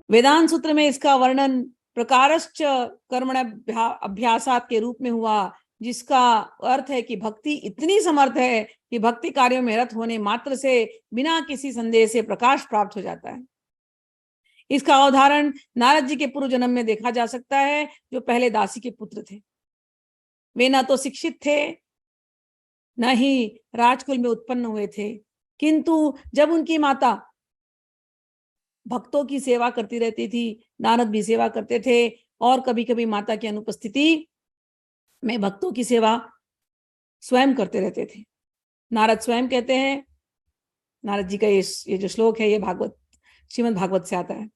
वेदांत सूत्र में इसका वर्णन प्रकारश्च कर्मण अभ्यासात के रूप में हुआ, जिसका अर्थ है कि भक्ति इतनी समर्थ है कि भक्ति कार्यों में रत होने मात्र से बिना किसी संदेह से प्रकाश प्राप्त हो जाता है। इसका उदाहरण नारद जी के पूर्व जन्म में देखा जा सकता है, जो पहले दासी के पुत्र थे। वे न तो शिक्षित थे, न ही राजकुल में उत्पन्न हुए थे, किंतु जब उनकी माता भक्तों की सेवा करती रहती थी, नारद भी सेवा करते थे, और कभी कभी माता की अनुपस्थिति में भक्तों की सेवा स्वयं करते रहते थे। नारद स्वयं कहते हैं, नारद जी का ये जो श्लोक है, ये भागवत, श्रीमद् भागवत से आता है।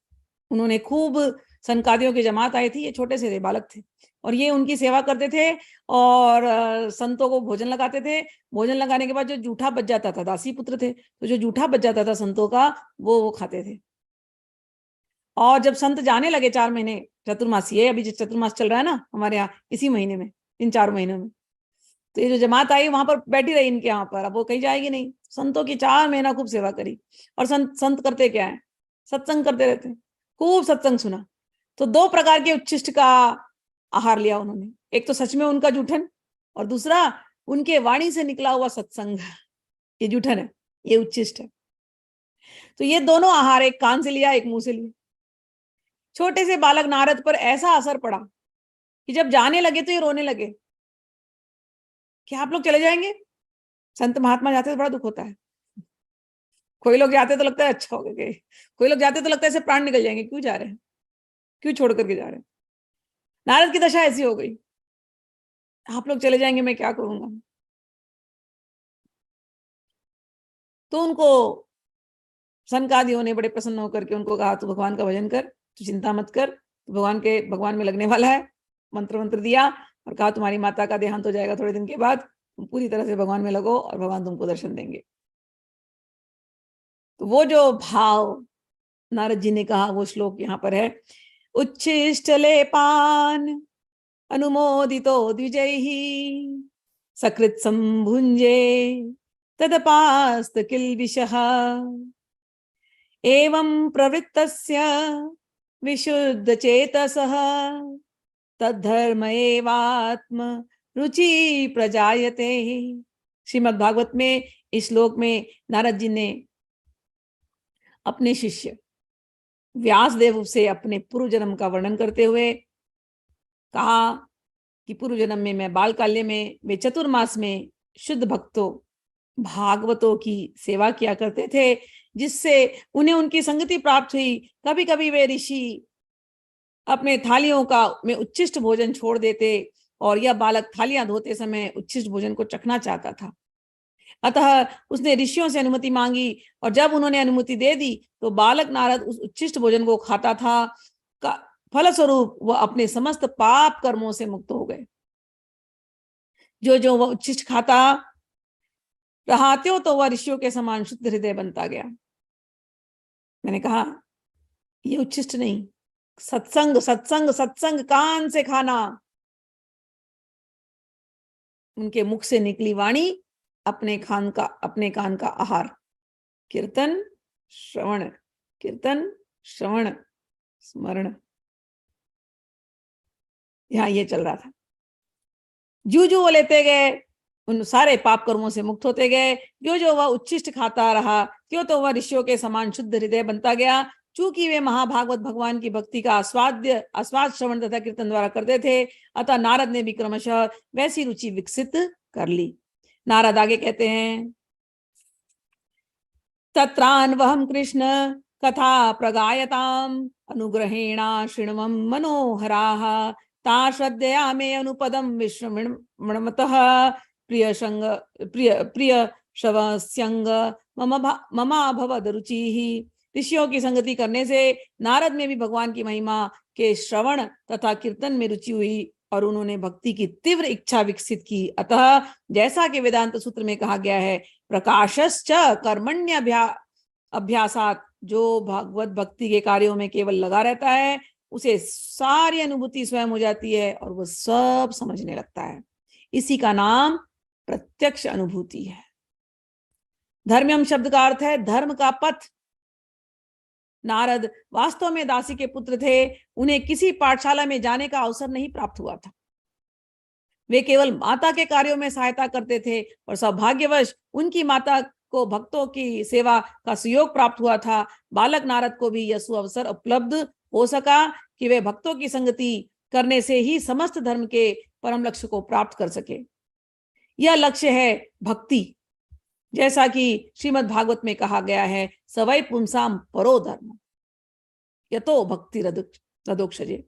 उन्होंने खूब सनकादियों की जमात आई थी, ये छोटे से थे, बालक थे, और ये उनकी सेवा करते थे और संतों को भोजन लगाते थे। भोजन लगाने के बाद जो जूठा बच जाता था, दासी पुत्र थे, तो जो जूठा बच जाता था संतों का, वो खाते थे। और जब संत जाने लगे 4 महीने, चतुर्मासी है, अभी जो चतुर्मास चल रहा है ना हमारे यहाँ, इसी महीने में, इन 4 महीनों में, तो ये जो जमात आई वहां पर बैठी रही इनके यहाँ पर, अब वो कहीं जाएगी नहीं। संतों की 4 महीना खूब सेवा करी। और संत करते क्या है, सत्संग करते रहते हैं, खूब सत्संग सुना। तो 2 प्रकार के उच्छिष्ट का आहार लिया उन्होंने, एक तो सच में उनका जूठन, और दूसरा उनके वाणी से निकला हुआ सत्संग। ये जूठन है, ये उच्छिष्ट है। तो ये दोनों आहार, एक कान से लिया, एक मुंह से लिया। छोटे से बालक नारद पर ऐसा असर पड़ा कि जब जाने लगे तो ये रोने लगे कि आप लोग चले जाएंगे। संत महात्मा जाते तो बड़ा दुख होता है। कोई लोग जाते तो लगता है अच्छा हो गए, कोई लोग जाते तो लगता है ऐसे प्राण निकल जाएंगे, क्यों जा रहे हैं, क्यों छोड़ करके जा रहे हैं। नारद की दशा ऐसी हो गई, आप लोग चले जाएंगे, मैं क्या करूंगा। तो उनको सनकादियों ने बड़े प्रसन्न होकर के उनको कहा, तू भगवान का भजन कर, तू चिंता मत कर, तू भगवान में लगने वाला है। मंत्र दिया और कहा, तुम्हारी माता का देहांत हो जाएगा थोड़े दिन के बाद, तुम पूरी तरह से भगवान में लगो और भगवान तुमको दर्शन देंगे। तो वो जो भाव नारद जी ने कहा, वो श्लोक यहाँ पर है। उच्छिष्टलेपान अनुमोदितो द्विजैः सकृत संभुंजे तदपास्त किल्बिषः एवं प्रवृत्तस्य विशुद्ध चेतसः तद्धर्म एवात्म रुचि प्रजायते। श्रीमद् भागवत में इस श्लोक में नारद जी ने अपने शिष्य व्यासदेव से अपने पूर्व जन्म का वर्णन करते हुए कहा कि पूर्व जन्म में मैं बालकाल्य में वे चतुर्मास में शुद्ध भक्तों भागवतों की सेवा किया करते थे, जिससे उन्हें उनकी संगति प्राप्त हुई। कभी कभी वे ऋषि अपने थालियों का में उच्छिष्ट भोजन छोड़ देते, और यह बालक थालियां धोते समय उच्छिष्ट भोजन को चखना चाहता था। अतः उसने ऋषियों से अनुमति मांगी, और जब उन्होंने अनुमति दे दी तो बालक नारद उस उच्छिष्ट भोजन को खाता था। फलस्वरूप वह अपने समस्त पाप कर्मों से मुक्त हो गए। जो जो वह उच्छिष्ट खाता रहा तो वह ऋषियों के समान शुद्ध हृदय बनता गया। मैंने कहा, ये उच्छिष्ट नहीं, सत्संग सत्संग सत्संग, कान से खाना। उनके मुख से निकली वाणी अपने कान का आहार। कीर्तन श्रवण, कीर्तन श्रवण स्मरण, यहां ये चल रहा था। जो वो लेते गए, उन सारे पाप कर्मों से मुक्त होते गए। जो वह उच्छिष्ट खाता रहा, क्यों तो वह ऋषियों के समान शुद्ध हृदय बनता गया। चूंकि वे महाभागवत भगवान की भक्ति का आस्वाद श्रवण तथा कीर्तन द्वारा करते थे, अतः नारद ने भी क्रमशः वैसी रुचि विकसित कर ली। नारद आगे कहते हैं, तत्रान्वहं कृष्ण कथा प्रगायताम अनुग्रहेणा शृण्वं मनोहराः ता श्रद्धया मे अनुपदम विश्रमणमतः प्रिय शवस्यंग ममा भवद रुचिः। ऋषियों की संगति करने से नारद में भी भगवान की महिमा के श्रवण तथा कीर्तन में रुचि हुई, और उन्होंने भक्ति की तीव्र इच्छा विकसित की। अतः जैसा कि वेदांत सूत्र में कहा गया है, प्रकाशश्च कर्मण्य अभ्यासात, जो भगवत भक्ति के कार्यों में केवल लगा रहता है, उसे सारी अनुभूति स्वयं हो जाती है और वह सब समझने लगता है। इसी का नाम प्रत्यक्ष अनुभूति है। धर्म्यम शब्द का अर्थ है धर्म का पथ। नारद वास्तव में दासी के पुत्र थे, उन्हें किसी पाठशाला में जाने का अवसर नहीं प्राप्त हुआ था। वे केवल माता के कार्यों में सहायता करते थे और सौभाग्यवश उनकी माता को भक्तों की सेवा का सुयोग प्राप्त हुआ था। बालक नारद को भी यह सुअवसर उपलब्ध हो सका कि वे भक्तों की संगति करने से ही समस्त धर्म के परम लक्ष्य को प्राप्त कर सके। यह लक्ष्य है भक्ति, जैसा कि श्रीमद् भागवत में कहा गया है, सवै पुंसाम परो धर्म यतो भक्ति रदोक्षजे।